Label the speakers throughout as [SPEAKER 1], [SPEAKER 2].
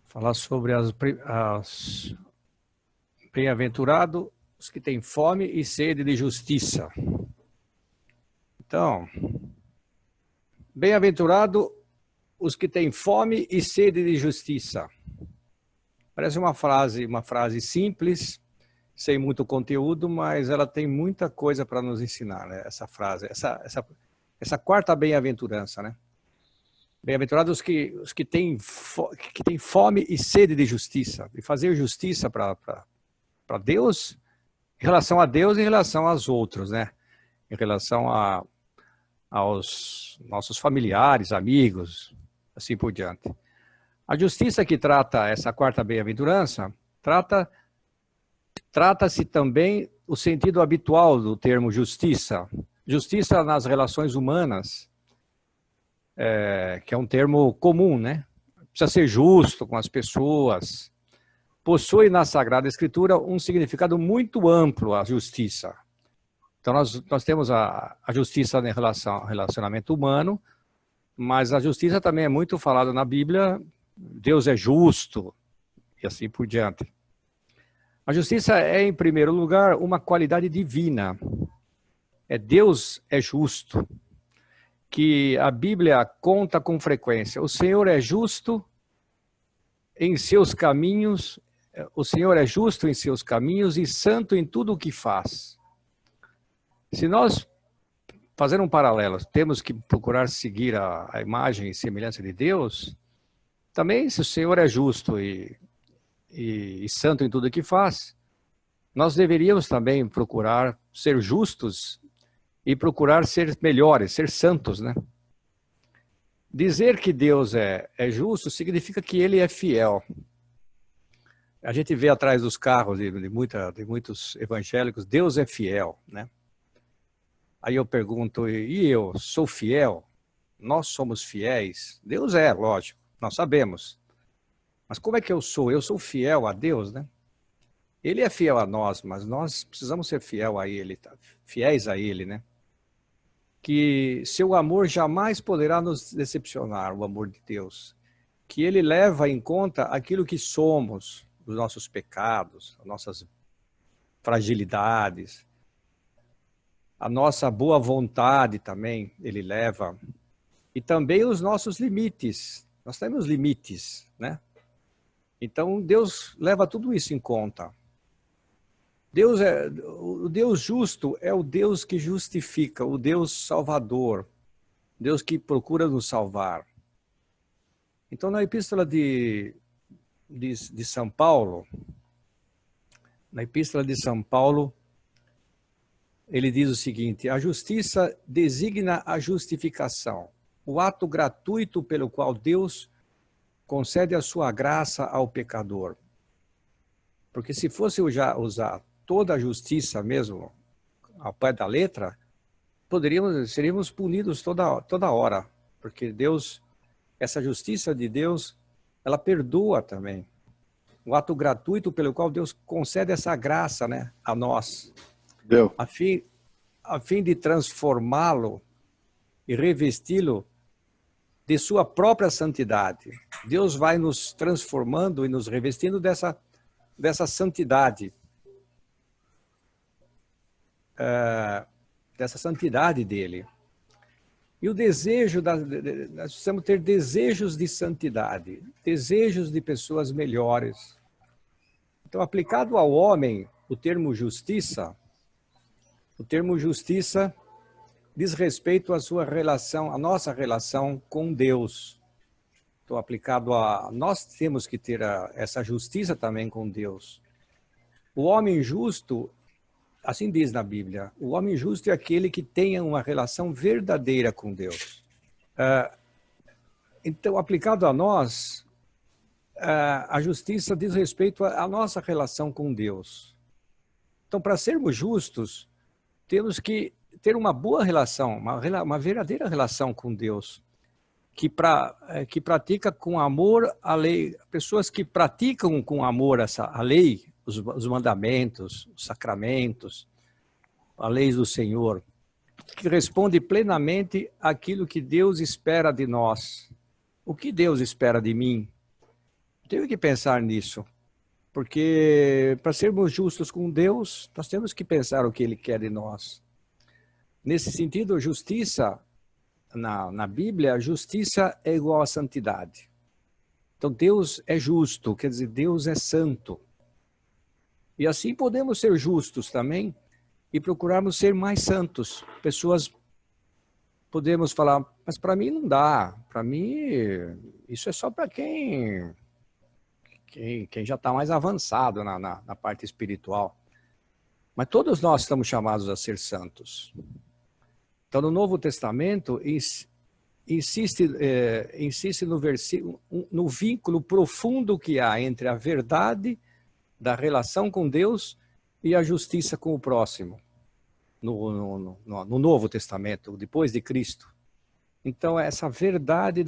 [SPEAKER 1] falar sobre as bem-aventurados os que têm fome e sede de justiça. Então, bem-aventurado os que têm fome e sede de justiça. Parece uma frase simples, sem muito conteúdo, mas ela tem muita coisa para nos ensinar, né? Essa frase, essa quarta bem-aventurança, né? Bem-aventurados os que têm fome e sede de justiça, de fazer justiça para Deus, em relação a Deus e em relação aos outros, né? Em relação aos nossos familiares, amigos, assim por diante. A justiça que trata essa quarta bem-aventurança, trata-se também o sentido habitual do termo justiça. Justiça nas relações humanas, que é um termo comum, né? Precisa ser justo com as pessoas. Possui na Sagrada Escritura um significado muito amplo, a justiça. Então nós temos a justiça em relação ao relacionamento humano, mas a justiça também é muito falada na Bíblia. Deus é justo e assim por diante. A justiça é, em primeiro lugar, uma qualidade divina. Deus é justo, que a Bíblia conta com frequência. O Senhor é justo em seus caminhos, o Senhor é justo em seus caminhos e santo em tudo o que faz. Se nós fazer um paralelo, temos que procurar seguir a imagem e semelhança de Deus, também se o Senhor é justo e santo em tudo o que faz, nós deveríamos também procurar ser justos e procurar ser melhores, ser santos, né? Dizer que Deus é justo significa que Ele é fiel. A gente vê atrás dos carros de muitos evangélicos, Deus é fiel, né? Aí eu pergunto, e eu sou fiel? Nós somos fiéis? Deus é, lógico, nós sabemos. Mas como é que eu sou? Eu sou fiel a Deus, né? Ele é fiel a nós, mas nós precisamos ser fiéis a Ele, né? Que seu amor jamais poderá nos decepcionar, o amor de Deus. Que Ele leva em conta aquilo que somos, os nossos pecados, as nossas fragilidades, a nossa boa vontade também, Ele leva. E também os nossos limites. Nós temos limites, né? Então, Deus leva tudo isso em conta. O Deus justo é o Deus que justifica, o Deus salvador, Deus que procura nos salvar. Então, na epístola de São Paulo, ele diz o seguinte: a justiça designa a justificação, o ato gratuito pelo qual Deus concede a sua graça ao pecador. Porque se fosse usar toda a justiça mesmo, ao pé da letra, seríamos punidos toda hora. Porque Deus, essa justiça de Deus, ela perdoa também. O ato gratuito pelo qual Deus concede essa graça, né, a nós. A fim de transformá-lo e revesti-lo de sua própria santidade. Deus vai nos transformando e nos revestindo dessa santidade. Dessa santidade dele. E o desejo, nós precisamos ter desejos de santidade, desejos de pessoas melhores. Então, aplicado ao homem, o termo justiça diz respeito à sua relação, à nossa relação com Deus. Então, aplicado nós temos que ter essa justiça também com Deus. O homem justo, assim diz na Bíblia, o homem justo é aquele que tenha uma relação verdadeira com Deus. Então, aplicado a nós, a justiça diz respeito à nossa relação com Deus. Então, para sermos justos, temos que ter uma boa relação, uma verdadeira relação com Deus, que pratica com amor a lei. Pessoas que praticam com amor a lei, os mandamentos, os sacramentos, a lei do Senhor, que responde plenamente àquilo que Deus espera de nós. O que Deus espera de mim? tenho que pensar nisso. Porque para sermos justos com Deus, nós temos que pensar o que Ele quer de nós. Nesse sentido, justiça, na Bíblia, justiça é igual a santidade. Então Deus é justo, quer dizer, Deus é santo. E assim podemos ser justos também e procurarmos ser mais santos. Pessoas podemos falar, mas para mim não dá. Para mim, isso é só para quem já está mais avançado na parte espiritual. Mas todos nós estamos chamados a ser santos. Então, no Novo Testamento, insiste no vínculo profundo que há entre a verdade da relação com Deus e a justiça com o próximo. No Novo Testamento, depois de Cristo. Então, essa verdade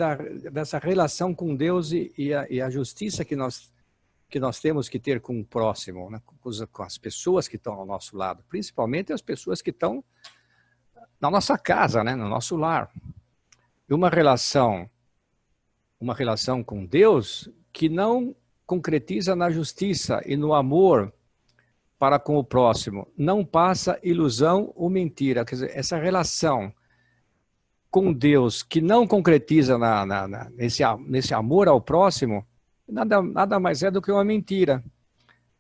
[SPEAKER 1] dessa relação com Deus e a justiça que nós temos que ter com o próximo, né? Com as pessoas que estão ao nosso lado, principalmente as pessoas que estão na nossa casa, né? No nosso lar. E uma relação com Deus que não concretiza na justiça e no amor para com o próximo, não passa ilusão ou mentira. Quer dizer, essa relação com Deus que não concretiza nesse amor ao próximo, nada mais é do que uma mentira.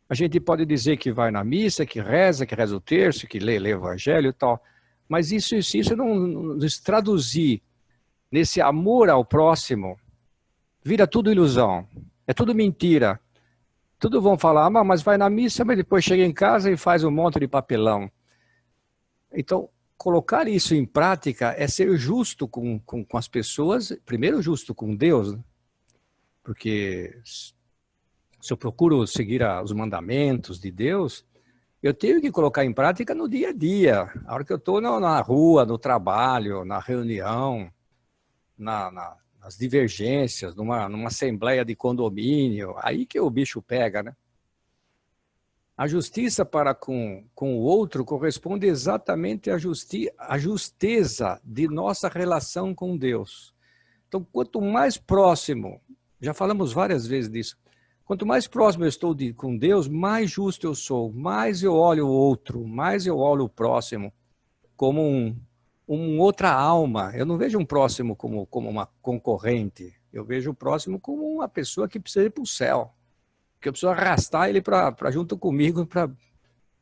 [SPEAKER 1] A gente pode dizer que vai na missa, que reza o terço, que lê o evangelho e tal, mas isso não se traduzir nesse amor ao próximo, vira tudo ilusão, é tudo mentira. Tudo vão falar, mas vai na missa, mas depois chega em casa e faz um monte de papelão. Então, colocar isso em prática é ser justo com as pessoas, primeiro justo com Deus, né? Porque se eu procuro seguir os mandamentos de Deus, eu tenho que colocar em prática no dia a dia, a hora que eu estou na rua, no trabalho, na reunião, nas divergências, numa assembleia de condomínio, aí que o bicho pega, né? A justiça para com o outro corresponde exatamente à justeza de nossa relação com Deus. Então, quanto mais próximo, já falamos várias vezes disso, quanto mais próximo eu estou com Deus, mais justo eu sou, mais eu olho o outro, mais eu olho o próximo como outra alma. Eu não vejo um próximo como uma concorrente, eu vejo o próximo como uma pessoa que precisa ir para o céu, que eu preciso arrastar ele para junto comigo,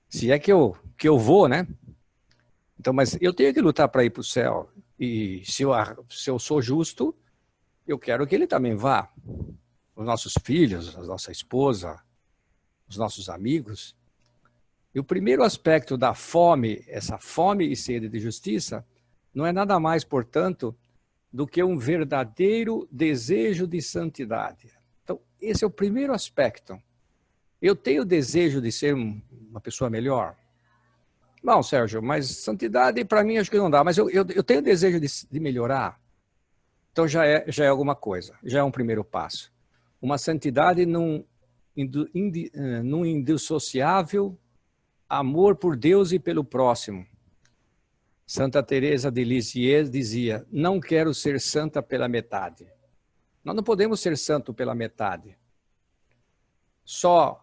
[SPEAKER 1] se é que eu vou, né? Então, mas eu tenho que lutar para ir para o céu, e se eu sou justo, eu quero que ele também vá. Os nossos filhos, a nossa esposa, os nossos amigos. E o primeiro aspecto da fome, essa fome e sede de justiça, não é nada mais, portanto, do que um verdadeiro desejo de santidade. Então, esse é o primeiro aspecto. Eu tenho desejo de ser uma pessoa melhor? Não, Sérgio, mas santidade para mim acho que não dá, mas eu tenho desejo de melhorar. Então já é alguma coisa, já é um primeiro passo. Uma santidade num indissociável amor por Deus e pelo próximo. Santa Teresa de Lisieux dizia, não quero ser santa pela metade. Nós não podemos ser santo pela metade. Só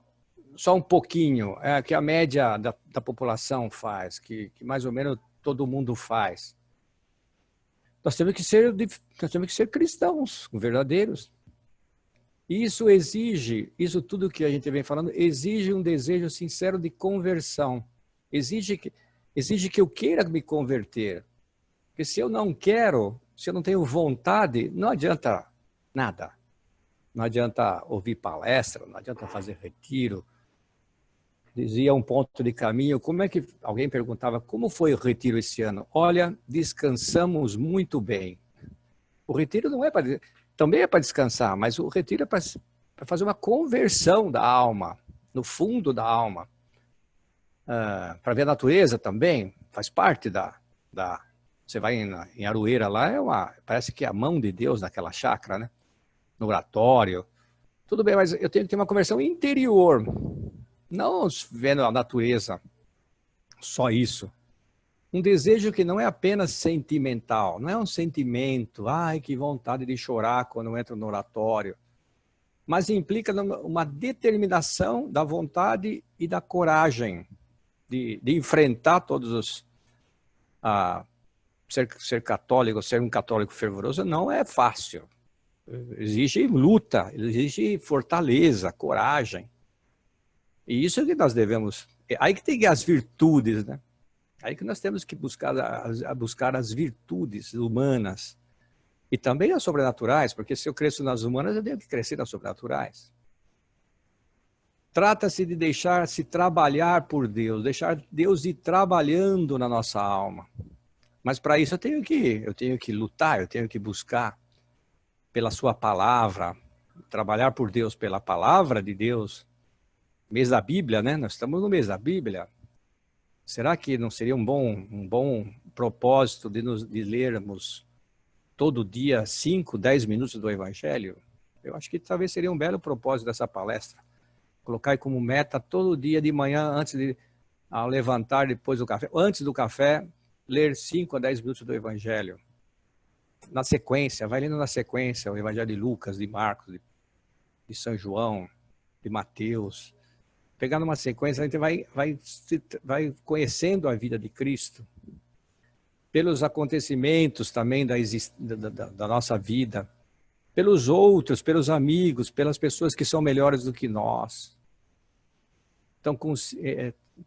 [SPEAKER 1] um pouquinho, que a média da população faz, que mais ou menos todo mundo faz. Nós temos que ser cristãos, verdadeiros. Isso tudo que a gente vem falando, exige um desejo sincero de conversão. Exige que eu queira me converter. Porque se eu não quero, se eu não tenho vontade, não adianta nada. Não adianta ouvir palestra, não adianta fazer retiro. Dizia um ponto de caminho, alguém perguntava, como foi o retiro esse ano? Olha, descansamos muito bem. O retiro não é para... Também é para descansar, mas o retiro é para fazer uma conversão da alma, no fundo da alma. Para ver a natureza também, faz parte você vai em Aroeira lá, parece que é a mão de Deus naquela chácara, né? No oratório. Tudo bem, mas eu tenho que ter uma conversão interior, não vendo a natureza, só isso. Um desejo que não é apenas sentimental, não é um sentimento, ai, que vontade de chorar quando eu entro no oratório. mas implica uma determinação da vontade e da coragem de enfrentar todos os... ser católico, ser um católico fervoroso não é fácil. Exige luta, exige fortaleza, coragem. E isso é que nós devemos... Aí que tem as virtudes, né? Aí que nós temos que buscar as virtudes humanas. E também as sobrenaturais, porque se eu cresço nas humanas, eu tenho que crescer nas sobrenaturais. Trata-se de deixar-se trabalhar por Deus, deixar Deus ir trabalhando na nossa alma. Mas para isso eu tenho que lutar, eu tenho que buscar pela sua palavra, trabalhar por Deus pela palavra de Deus. Mês da Bíblia, né? Nós estamos no mês da Bíblia. Será que não seria um bom propósito de lermos todo dia 5, 10 minutos do Evangelho? Eu acho que talvez seria um belo propósito dessa palestra. Colocar aí como meta todo dia de manhã, ao levantar depois do café, antes do café, ler 5 a 10 minutos do Evangelho. Na sequência, vai lendo na sequência o Evangelho de Lucas, de Marcos, de São João, de Mateus. Pegar numa sequência, a gente vai conhecendo a vida de Cristo. Pelos acontecimentos também da nossa vida. Pelos outros, pelos amigos, pelas pessoas que são melhores do que nós. Então,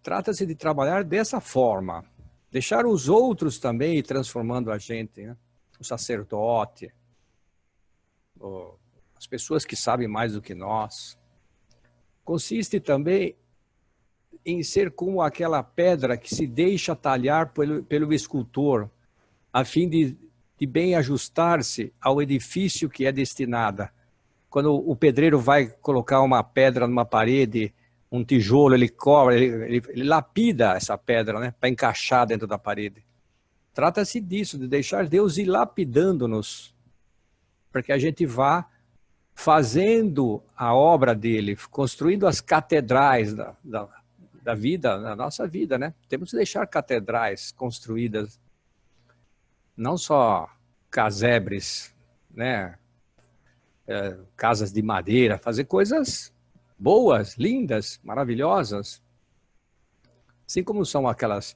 [SPEAKER 1] trata-se de trabalhar dessa forma. Deixar os outros também ir transformando a gente, né? O sacerdote, as pessoas que sabem mais do que nós. Consiste também em ser como aquela pedra que se deixa talhar pelo escultor, a fim de bem ajustar-se ao edifício que é destinada. Quando o pedreiro vai colocar uma pedra numa parede, um tijolo, ele lapida essa pedra, né, para encaixar dentro da parede. Trata-se disso, de deixar Deus ir lapidando-nos, para que a gente vá fazendo a obra dele, construindo as catedrais da vida, da nossa vida, né? Temos que deixar catedrais construídas, não só casebres, né? Casas de madeira, fazer coisas boas, lindas, maravilhosas. Assim como são aquelas...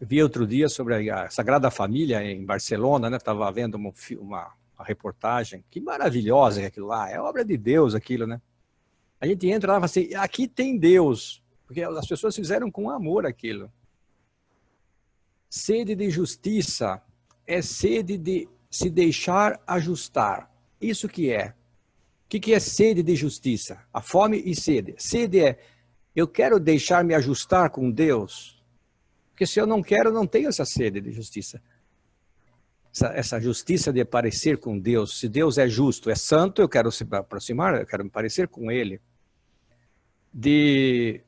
[SPEAKER 1] Vi outro dia sobre a Sagrada Família em Barcelona, né? Estava vendo uma reportagem, que maravilhosa é aquilo lá, é obra de Deus aquilo, né? A gente entra lá e fala assim, aqui tem Deus, porque as pessoas fizeram com amor aquilo. Sede de justiça é sede de se deixar ajustar. Isso que é. O que é sede de justiça? A fome e sede. Sede é, eu quero deixar me ajustar com Deus, porque se eu não quero, não tenho essa sede de justiça. Essa justiça de parecer com Deus. Se Deus é justo, é santo, eu quero se aproximar, eu quero me parecer com Ele. De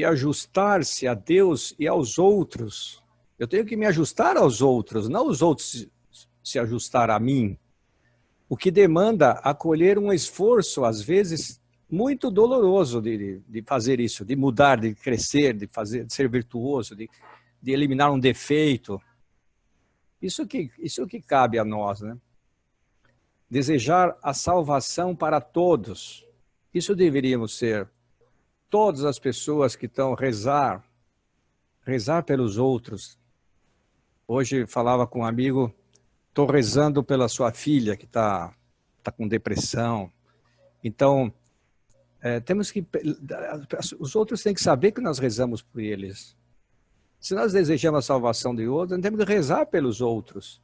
[SPEAKER 1] ajustar-se a Deus e aos outros. Eu tenho que me ajustar aos outros, não os outros se ajustar a mim. O que demanda acolher um esforço, às vezes, muito doloroso de fazer isso, de mudar, de crescer, de ser virtuoso, de eliminar um defeito. Isso que cabe a nós, né? Desejar a salvação para todos. Isso deveríamos ser. Todas as pessoas que estão rezar pelos outros. Hoje falava com um amigo, estou rezando pela sua filha que está com depressão. Então, temos que... Os outros têm que saber que nós rezamos por eles. Se nós desejamos a salvação de outros, nós temos que rezar pelos outros.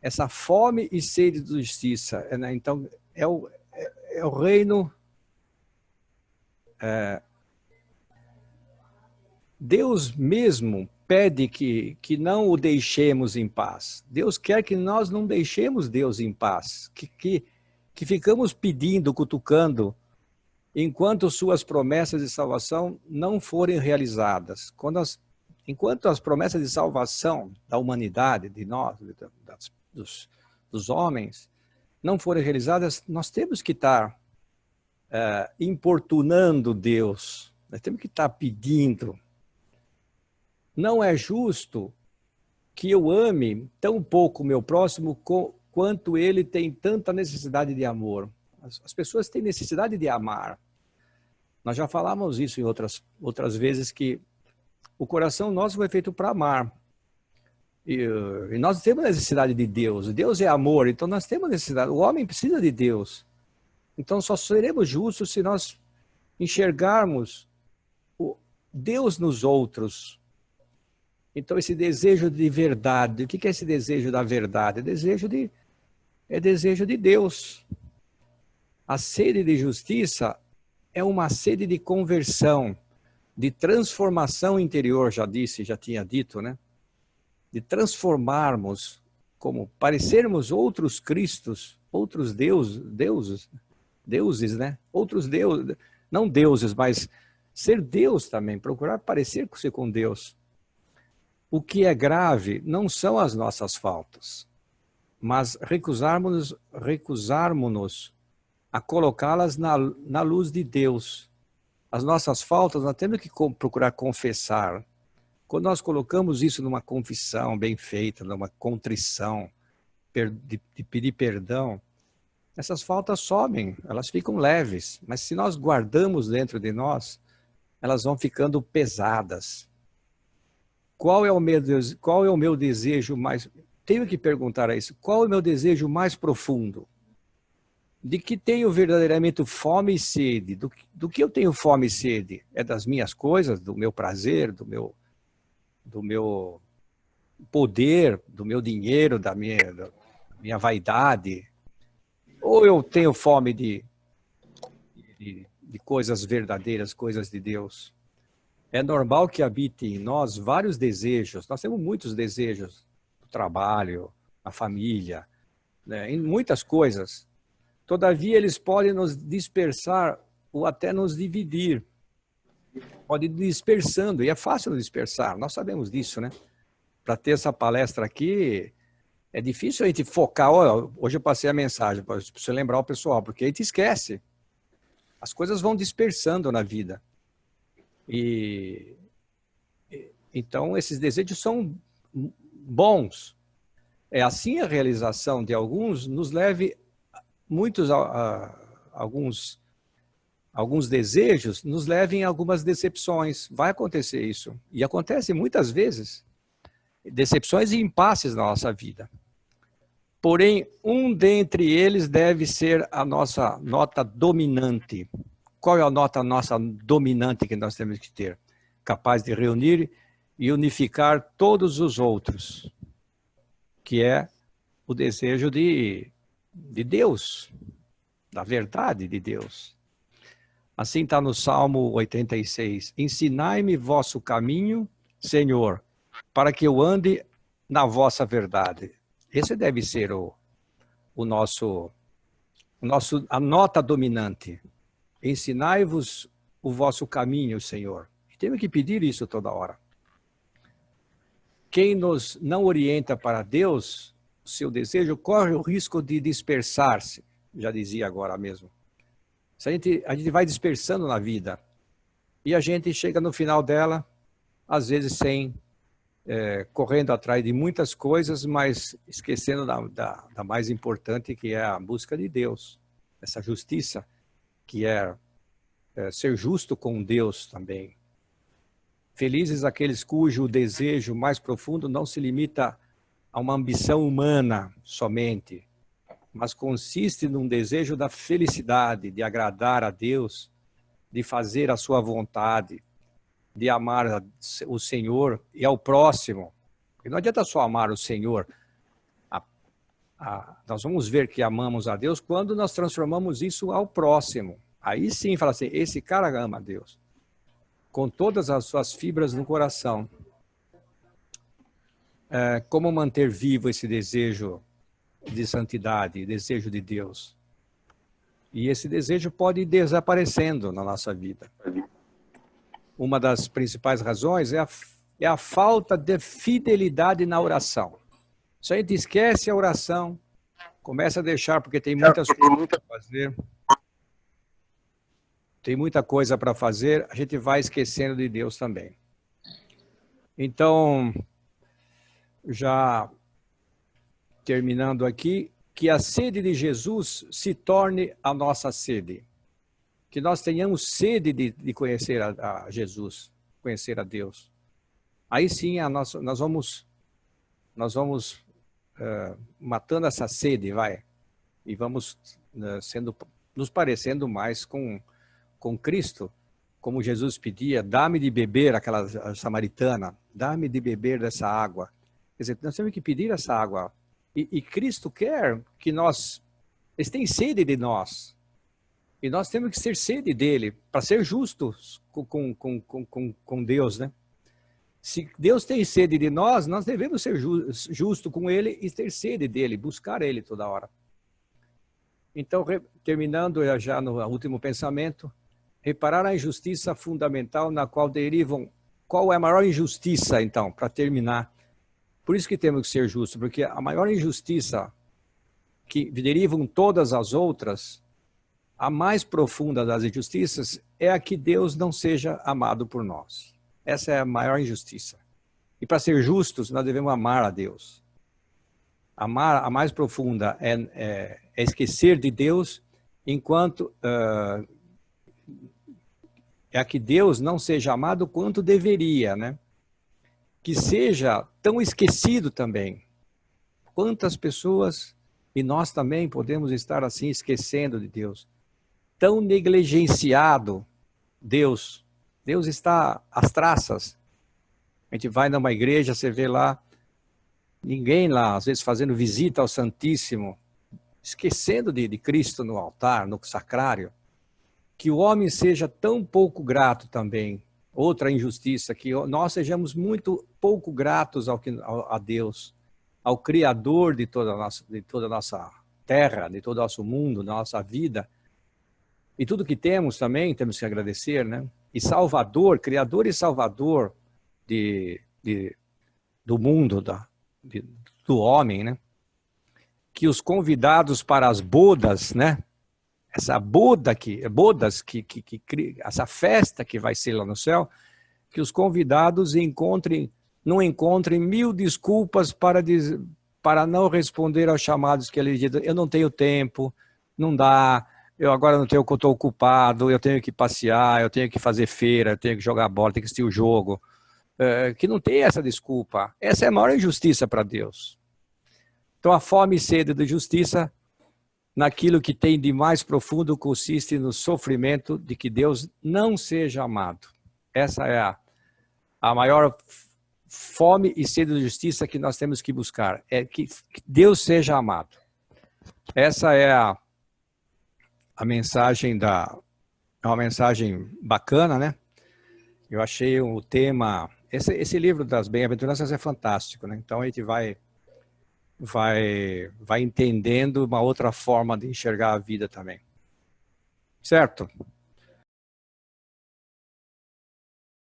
[SPEAKER 1] Essa fome e sede de justiça. Né? Então, é o reino... Deus mesmo pede que não o deixemos em paz. Deus quer que nós não deixemos Deus em paz. Que ficamos pedindo, cutucando, enquanto suas promessas de salvação não forem realizadas. Enquanto as promessas de salvação da humanidade, de nós, dos homens, não forem realizadas, nós temos que estar importunando Deus. Nós temos que estar pedindo. Não é justo que eu ame tão pouco o meu próximo quanto ele tem tanta necessidade de amor. As pessoas têm necessidade de amar. Nós já falamos isso em outras vezes, que o coração nosso foi feito para amar. E nós temos necessidade de Deus. Deus é amor, então nós temos necessidade. O homem precisa de Deus. Então só seremos justos se nós enxergarmos Deus nos outros. Então esse desejo de verdade, o que é esse desejo da verdade? É desejo de Deus. A sede de justiça é uma sede de conversão, de transformação interior, já tinha dito, né? De transformarmos, como parecermos outros cristos, outros deuses, né? Outros deuses, não deuses, mas ser Deus também, procurar parecer-se com Deus. O que é grave não são as nossas faltas, mas recusarmos-nos a colocá-las na luz de Deus. As nossas faltas nós temos que procurar confessar. Quando nós colocamos isso numa confissão bem feita, numa contrição, de pedir perdão, essas faltas sobem, elas ficam leves. Mas se nós guardamos dentro de nós, elas vão ficando pesadas. Qual é o meu desejo mais... Tenho que perguntar a isso. Qual é o meu desejo mais profundo? De que tenho verdadeiramente fome e sede? Do que eu tenho fome e sede? É das minhas coisas, do meu prazer, do meu poder, do meu dinheiro, da minha vaidade? Ou eu tenho fome de coisas verdadeiras, coisas de Deus? É normal que habite em nós vários desejos. Nós temos muitos desejos no trabalho, na família, né, em muitas coisas. Todavia, eles podem nos dispersar ou até nos dividir. Pode ir dispersando, e é fácil nos dispersar, nós sabemos disso, né? Para ter essa palestra aqui, é difícil a gente focar. Olha, hoje eu passei a mensagem, para você lembrar o pessoal, porque a gente esquece. As coisas vão dispersando na vida. Então, esses desejos são bons. É assim a realização de alguns nos leve alguns desejos nos levem a algumas decepções. Vai acontecer isso. E acontece muitas vezes. Decepções e impasses na nossa vida. Porém, um dentre eles deve ser a nossa nota dominante. Qual é a nossa dominante que nós temos que ter? Capaz de reunir e unificar todos os outros. Que é o desejo de Deus, da verdade de Deus. Assim está no Salmo 86. Ensinai-me vosso caminho, Senhor, para que eu ande na vossa verdade. Esse deve ser a nota dominante. Ensinai-vos o vosso caminho, Senhor. E temos que pedir isso toda hora. Quem nos não orienta para Deus, seu desejo corre o risco de dispersar-se, já dizia agora mesmo. A gente vai dispersando na vida e a gente chega no final dela, às vezes correndo atrás de muitas coisas, mas esquecendo da mais importante, que é a busca de Deus, essa justiça, que é ser justo com Deus também. Felizes aqueles cujo desejo mais profundo não se limita a uma ambição humana somente, mas consiste num desejo da felicidade, de agradar a Deus, de fazer a sua vontade, de amar o Senhor e ao próximo. Porque não adianta só amar o Senhor. Nós vamos ver que amamos a Deus quando nós transformamos isso ao próximo. Aí sim, fala assim, esse cara ama a Deus. Com todas as suas fibras no coração. Como manter vivo esse desejo de santidade, desejo de Deus? E esse desejo pode ir desaparecendo na nossa vida. Uma das principais razões é a falta de fidelidade na oração. Se a gente esquece a oração, começa a deixar porque tem muitas coisas para fazer. Tem muita coisa para fazer, a gente vai esquecendo de Deus também. Então, já terminando aqui, que a sede de Jesus se torne a nossa sede. Que nós tenhamos sede de conhecer a Jesus, conhecer a Deus. Aí sim nós vamos matando essa sede, e vamos nos parecendo mais com Cristo, como Jesus pedia, dá-me de beber, aquela samaritana, dá-me de beber dessa água. Quer dizer, nós temos que pedir essa água. E Cristo quer que eles têm sede de nós. E nós temos que ser sede dele, para ser justos com Deus, né? Se Deus tem sede de nós devemos ser justos com ele e ter sede dele, buscar ele toda hora. Então, terminando já no último pensamento, reparar a injustiça fundamental na qual derivam... Qual é a maior injustiça, então, para terminar? Por isso que temos que ser justos, porque a maior injustiça que derivam todas as outras, a mais profunda das injustiças, é a que Deus não seja amado por nós. Essa é a maior injustiça. E para ser justos, nós devemos amar a Deus. Amar, a mais profunda, é esquecer de Deus, enquanto é a que Deus não seja amado quanto deveria, né? Que seja tão esquecido também. Quantas pessoas, e nós também podemos estar assim esquecendo de Deus, tão negligenciado Deus. Deus está às traças. A gente vai numa igreja, você vê lá, ninguém lá, às vezes fazendo visita ao Santíssimo, esquecendo de Cristo no altar, no sacrário. Que o homem seja tão pouco grato também. Outra injustiça, que nós sejamos muito pouco gratos a Deus, ao Criador de toda a nossa terra, de todo o nosso mundo, da nossa vida. E tudo que temos também, temos que agradecer, né? E Salvador, Criador e Salvador do mundo, do homem, né? Que os convidados para as bodas, né? Essa essa festa que vai ser lá no céu, que os convidados não encontrem mil desculpas para não responder aos chamados que ele diz. Eu não tenho tempo, não dá, eu agora não tenho, eu estou ocupado, eu tenho que passear, eu tenho que fazer feira, eu tenho que jogar bola, tenho que assistir o jogo. Que não tem essa desculpa. Essa é a maior injustiça para Deus. Então a fome e sede de justiça, naquilo que tem de mais profundo, consiste no sofrimento de que Deus não seja amado. Essa é a maior fome e sede de justiça que nós temos que buscar. É que Deus seja amado. Essa é a mensagem é uma mensagem bacana, né? Eu achei o tema... Esse livro das bem-aventuranças é fantástico, né? Então a gente vai entendendo uma outra forma de enxergar a vida também. Certo?